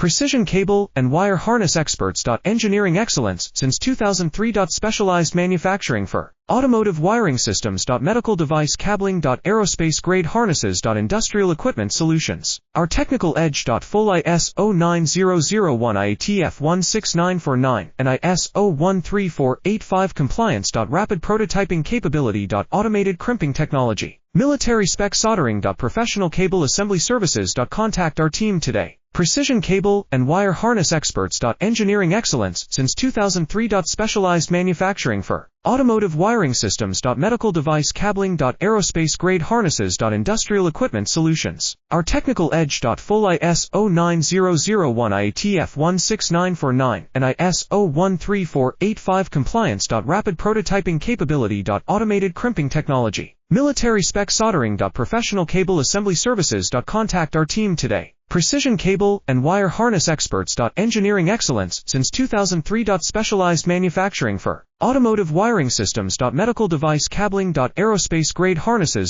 Precision cable and wire harness experts. Engineering excellence since 2003. Specialized manufacturing for automotive wiring systems. Medical device cabling. Aerospace grade harnesses. Industrial equipment solutions. Our technical edge. Full ISO 9001 IATF 16949 and ISO 13485 compliance. Rapid prototyping capability. Automated crimping technology. Military spec soldering. Professional cable assembly services. Contact our team today. Precision cable and wire harness experts. Engineering excellence since 2003. Specialized manufacturing for automotive wiring systems. Medical device cabling. Aerospace grade harnesses. Industrial equipment solutions. Our technical edge. Full ISO 9001 IATF 16949 and ISO 13485 compliance. Rapid prototyping capability. Automated crimping technology. Military spec soldering. Professional cable assembly services. Contact our team today. Precision cable and wire harness experts. Engineering excellence since 2003. Specialized manufacturing for automotive wiring systems. Medical device cabling. Aerospace grade harnesses.